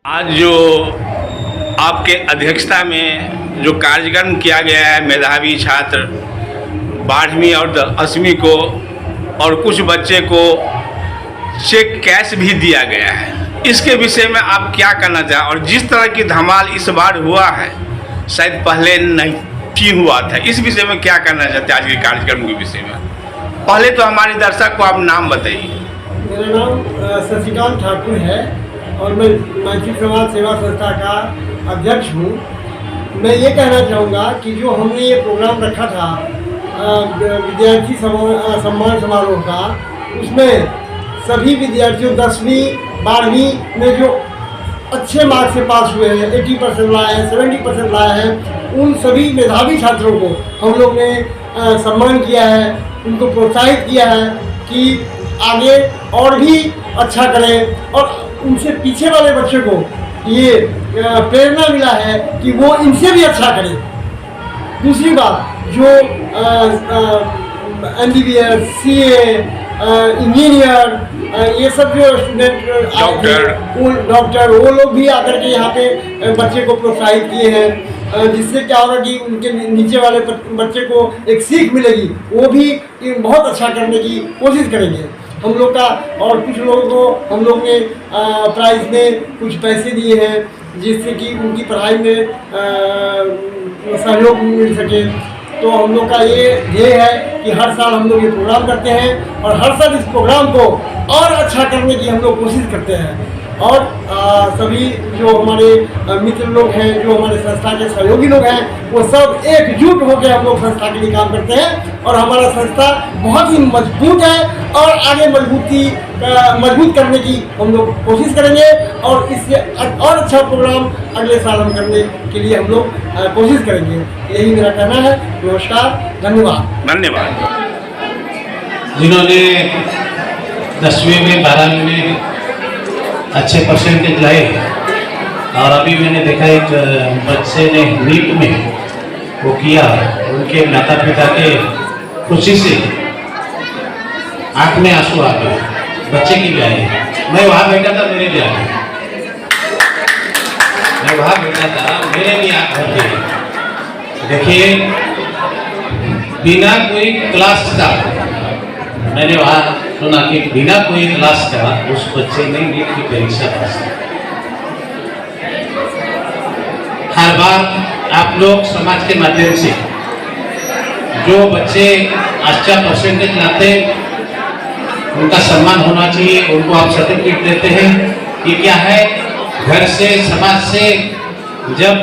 आज जो आपके अध्यक्षता में जो कार्यक्रम किया गया है, मेधावी छात्र 12वीं और 10वीं को और कुछ बच्चे को चेक कैश भी दिया गया है, इसके विषय में आप क्या कहना चाहें? और जिस तरह की धमाल इस बार हुआ है शायद पहले नहीं हुआ था, इस विषय में क्या कहना चाहते हैं आज के कार्यक्रम के विषय में? पहले तो हमारे दर्शक को आप नाम बताइए। मेरा नाम शशिकांत ठाकुर है और मैं मैथिली समाज सेवा संस्था का अध्यक्ष हूँ। मैं ये कहना चाहूँगा कि जो हमने ये प्रोग्राम रखा था विद्यार्थी सम्मान समारोह का, उसमें सभी विद्यार्थियों 10वीं 12वीं में जो अच्छे मार्क्स से पास हुए हैं, 80% लाए हैं, 70% लाए हैं, उन सभी मेधावी छात्रों को हम लोग ने सम्मान किया है, उनको प्रोत्साहित किया है कि आगे और भी अच्छा करें। और उनसे पीछे वाले बच्चे को ये प्रेरणा मिला है कि वो इनसे भी अच्छा करें। दूसरी बात, जो MBBS, CA, इंजीनियर, ये सब जो स्टूडेंट डॉक्टर वो लोग भी आकर के यहाँ पे बच्चे को प्रोत्साहित किए हैं, जिससे क्या होगा कि उनके नीचे वाले बच्चे को एक सीख मिलेगी, वो भी बहुत अच्छा करने की कोशिश करेंगे। हम लोग का और कुछ लोगों को हम लोग ने प्राइज में कुछ पैसे दिए हैं जिससे कि उनकी पढ़ाई में सहयोग मिल सके। तो हम लोग का ये ध्येय है कि हर साल हम लोग ये प्रोग्राम करते हैं और हर साल इस प्रोग्राम को और अच्छा करने की हम लोग कोशिश करते हैं। और सभी जो हमारे मित्र लोग हैं, जो हमारे संस्था के सहयोगी लोग हैं, वो सब एकजुट होकर हम लोग संस्था के लिए काम करते हैं और हमारा संस्था बहुत ही मजबूत है और आगे मजबूत करने की हम लोग कोशिश करेंगे और इससे और अच्छा प्रोग्राम अगले साल हम करने के लिए हम लोग कोशिश करेंगे। यही मेरा कहना है। नमस्कार, धन्यवाद। जिन्होंने 10वीं में 12वीं में अच्छे परसेंटेज लाए और अभी मैंने देखा एक बच्चे ने नीट में वो किया, उनके माता पिता के खुशी से आंख में आंसू आ गए, बच्चे की भी आए। मैं वहाँ बैठा था, मेरे भी आ गए, मैं वहाँ बैठा था, मेरे भी आंख भर गई। देखिए, बिना कोई क्लास का, मैंने वहाँ सुना कि बिना कोई क्लास का उस बच्चे ने नीट की परीक्षा पास की। हर बार आप लोग समाज के माध्यम से जो बच्चे अच्छा परसेंटेज लाते उनका सम्मान होना चाहिए, उनको आप सर्टिफिकेट देते हैं। ये क्या है, घर से समाज से जब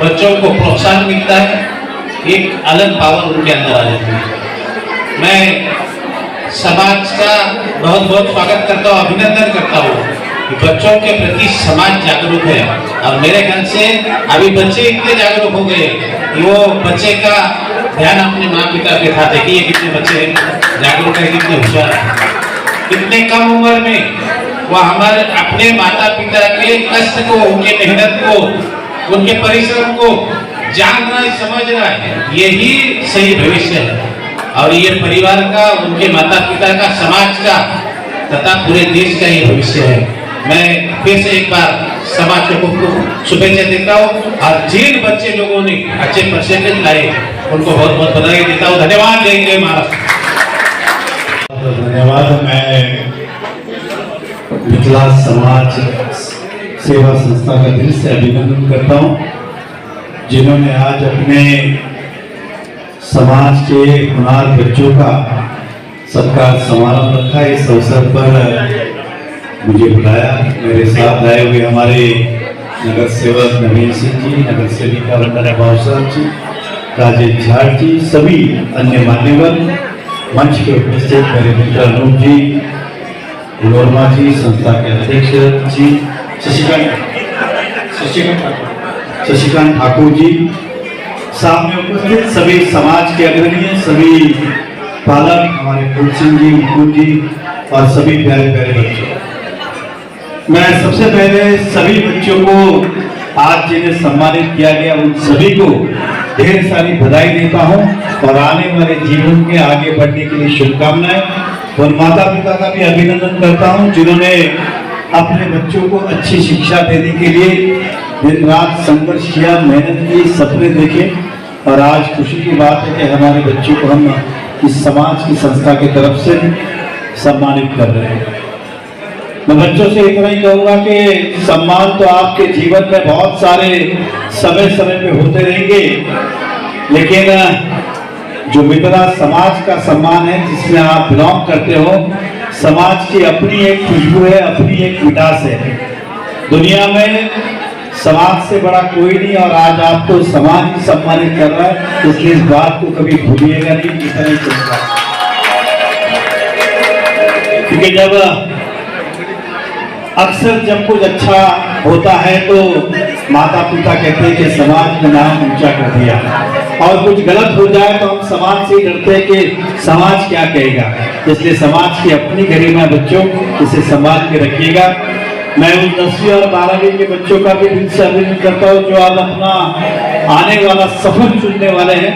बच्चों को प्रोत्साहन मिलता है, एक अलग पावर उनके अंदर आ जाती है। मैं समाज का बहुत बहुत स्वागत करता हूँ, अभिनंदन करता हूँ कि बच्चों के प्रति समाज जागरूक है। और मेरे ख्याल से अभी बच्चे इतने जागरूक हो गए कि वो बच्चे का ध्यान अपने माँ पिता के साथ है कि ये कितने बच्चे जागरूक है, कितने होशियार है। कितने कम उम्र में वह हमारे अपने माता पिता के कष्ट को, उनके मेहनत को, उनके परिश्रम को जान रहा है, समझ रहा है। यही सही भविष्य है और ये परिवार का, उनके माता पिता का, समाज का तथा पूरे देश का ये भविष्य है। मैं फिर से एक बार समाज को शुभेच्छा देता हूँ और जिन बच्चे लोगों ने अच्छे परसेंटेज लाए उनको बहुत बहुत बधाई देता हूँ। धन्यवाद। जय जय महाराष्ट्र। धन्यवाद। मैं मिथिला समाज सेवा संस्था का दिल से अभिनंदन करता हूँ, जिन्होंने आज अपने समाज के होनहार बच्चों का सत्कार समारोह रखा। इस अवसर पर मुझे बुलाया। मेरे साथ आए हुए हमारे नगर सेवक नवीन सिंह जी, नगर सेविका वंदना भावसार जी, राजेश झा जी, सभी अन्य मान्यवर, मंच के उपस्थित मेरे मित्र अनूप जी, लोरमा जी, संस्था के अध्यक्ष जी, शशिकांत ठाकुर जी, सामने उपस्थित सभी समाज के अग्रणी, सभी पालक, हमारे फूल सिंह जी, मुकुल जी और सभी प्यारे प्यारे बच्चों, मैं सबसे पहले सभी बच्चों को आज जिन्हें सम्मानित किया गया उन सभी को ढेर सारी बधाई देता हूं और आने वाले जीवन के आगे बढ़ने के लिए शुभकामनाएं। और माता पिता का भी अभिनंदन करता हूं जिन्होंने अपने बच्चों को अच्छी शिक्षा देने के लिए दिन रात संघर्ष किया, मेहनत की, सपने देखे और आज खुशी की बात है कि हमारे बच्चों को हम इस समाज की संस्था की तरफ से सम्मानित कर रहे हैं। मैं बच्चों से इतना ही कहूँगा कि सम्मान तो आपके जीवन में बहुत सारे समय समय पे होते रहेंगे, लेकिन जो मित्रा समाज का सम्मान है जिसमें आप बिलोंग करते हो, समाज की अपनी एक खुशबू है, अपनी एक मिठास है। दुनिया में समाज से बड़ा कोई नहीं और आज आपको समाज ही सम्मानित कर रहा है, इसलिए इस बात को कभी भूलिएगा नहीं, इतना ही कहूँगा। क्योंकि जब अक्सर जब कुछ अच्छा होता है तो माता पिता कहते हैं कि समाज में नाम ऊंचा कर दिया, और कुछ गलत हो जाए तो हम समाज से ही डरते हैं कि समाज क्या कहेगा। इसलिए समाज की अपनी गरिमा बच्चों, इसे संभाल के रखिएगा। मैं उन 10वीं और 12वीं के बच्चों का भी दिल से अभिनंदन करता हूँ जो आज अपना आने वाला सफर चुनने वाले हैं।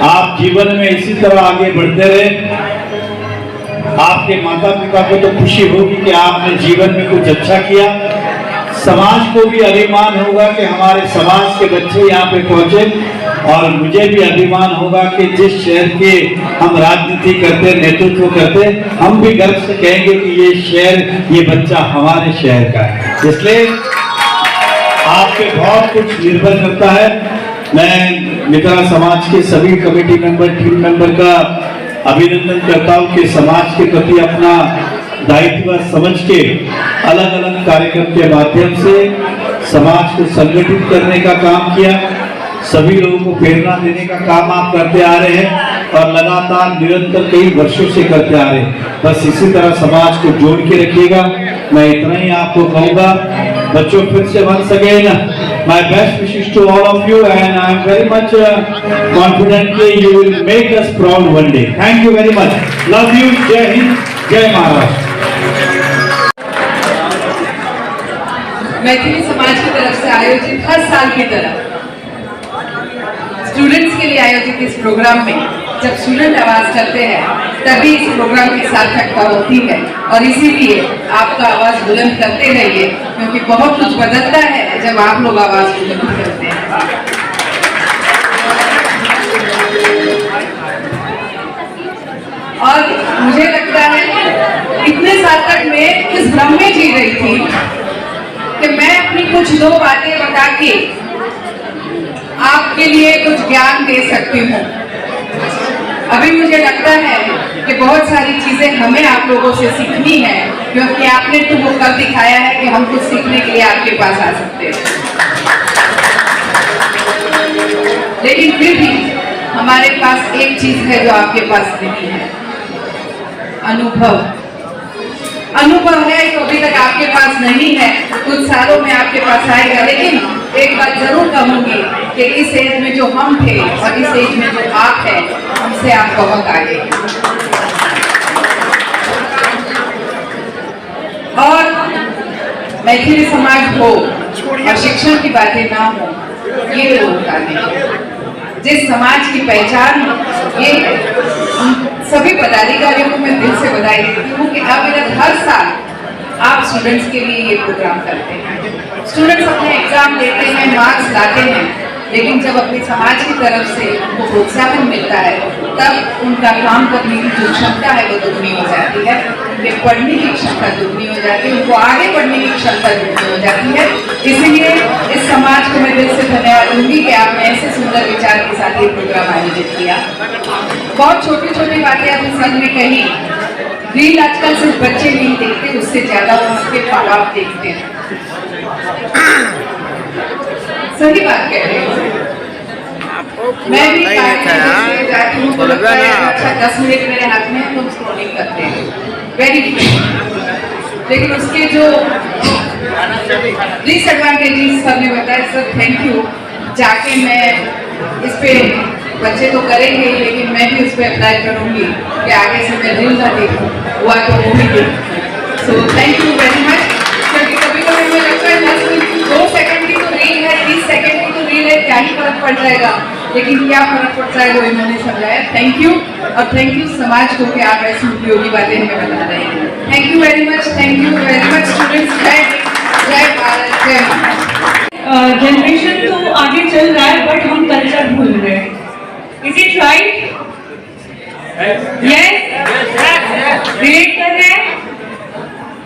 आप जीवन में इसी तरह आगे बढ़ते रहे। आपके माता पिता को तो खुशी होगी कि आपने जीवन में कुछ अच्छा किया, समाज को भी अभिमान होगा कि हमारे समाज के बच्चे यहाँ पे पहुंचे, और मुझे भी अभिमान होगा कि जिस शहर के हम राजनीति करते, नेतृत्व करते, हम भी गर्व से कहेंगे कि ये शहर, ये बच्चा हमारे शहर का है। इसलिए आप पे बहुत कुछ निर्भर करता है। मैं मित्रा समाज के सभी कमेटी मेंबर, टीम मेंबर का अभिनंदन करता हूँ कि समाज के प्रति अपना दायित्व समझ के अलग अलग कार्यक्रम के माध्यम से समाज को संगठित करने का काम किया, सभी लोगों को प्रेरणा देने का काम आप करते आ रहे हैं और लगातार निरंतर कई वर्षों से करते आ रहे हैं। बस इसी तरह समाज को जोड़ के रखिएगा। मैं इतना ही आपको कहूँगा। बच्चों, फिर से once again my best wishes to all of you and I am very much confident कि you will make us proud one day. Thank you very much. Love you. जय हिंद, जय महाराष्ट्र। मैथिली समाज की तरफ से आयोजित हर साल की तरह स्टूडेंट्स के लिए आयोजित इस प्रोग्राम में जब स्टूडेंट आवाज करते हैं तभी इस प्रोग्राम की सार्थकता होती है, और इसीलिए आपका आवाज बुलंद करते रहिए, क्योंकि बहुत कुछ बदलता है जब आप लोग आवाज बुलंद करते हैं। और मुझे लगता है इतने साल तक मैं इस भ्रम में जी रही थी कि मैं अपनी कुछ दो बातें बता के आपके लिए कुछ ज्ञान दे सकती हूँ। अभी मुझे लगता है कि बहुत सारी चीजें हमें आप लोगों से सीखनी है, क्योंकि आपने तो वो कल दिखाया है कि हम कुछ सीखने के लिए आपके पास आ सकते हैं। लेकिन फिर भी हमारे पास एक चीज है जो आपके पास नहीं है, अनुभव। अनुभव है जो अभी तक आपके पास नहीं है, कुछ सालों में आपके पास आएगा। लेकिन एक बात जरूर कहूंगी कि इस एज में जो हम थे और इस एज में जो आप हैं, हमसे आप बहुत आगे हैं। और मैथिली समाज हो और शिक्षण की बातें ना हो, ये लोग नहीं। जिस समाज की पहचान ये सभी पदाधिकारियों को मैं दिल से बधाई देती हूँ कि अब हर साल आप स्टूडेंट्स के लिए ये प्रोग्राम करते हैं। स्टूडेंट्स अपने एग्जाम देते हैं, मार्क्स लाते हैं, लेकिन जब अपने समाज की तरफ से उनको प्रोत्साहन मिलता है तब उनका काम करने की जो क्षमता है वो दुगनी हो जाती है, उनके पढ़ने की क्षमता दुगनी हो जाती है, उनको आगे बढ़ने की क्षमता दुगनी हो जाती है। इसीलिए इस समाज को मैं दिल से धन्यवाद दूंगी कि आपने ऐसे सुंदर विचार के साथ ये प्रोग्राम आयोजित किया। बहुत छोटी छोटी बातें आपने संग में कही। रील आजकल सिर्फ बच्चे नहीं देखते, उससे ज्यादा उसके माँ बाप देखते हैं। सही बात कह रहे हो। मैं भी जाती हूँ तो लगता है अच्छा 10 मिनट मेरे हाथ में है तो स्क्रॉलिंग करते हैं, वेरी लेकिन उसके जो डिसएडवांटेजेस सर ने बताया, सर थैंक यू। जाके मैं इस पे, बच्चे तो करेंगे लेकिन मैं भी उस पर अप्लाई करूंगी कि आगे से मैं रील ना देखूँ, हुआ तो वो भी देखूँ। So thank you very much. क्योंकि कभी कभी मुझे लगता है 2 सेकंड की तो रील है, 30 सेकंड की तो रील है, क्या ही फर्क पड़ जाएगा, लेकिन क्या फर्क पड़ता है वो इन्होंने समझाया। थैंक यू, और थैंक यू समाज को कि आप ऐसी उपयोगी बातें हमें बता रहे हैं। Thank you very much students. जय भारत, जय माता। जनरेशन तो आगे चल रहा है बट हम कल्चर भूल रहे हैं। Is it right? Yes, relate कर रहे हैं,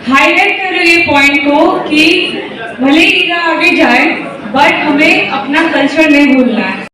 हाईलाइट कर रहे हैं ये पॉइंट को कि भले ही आगे जाए बट हमें अपना कल्चर नहीं भूलना है।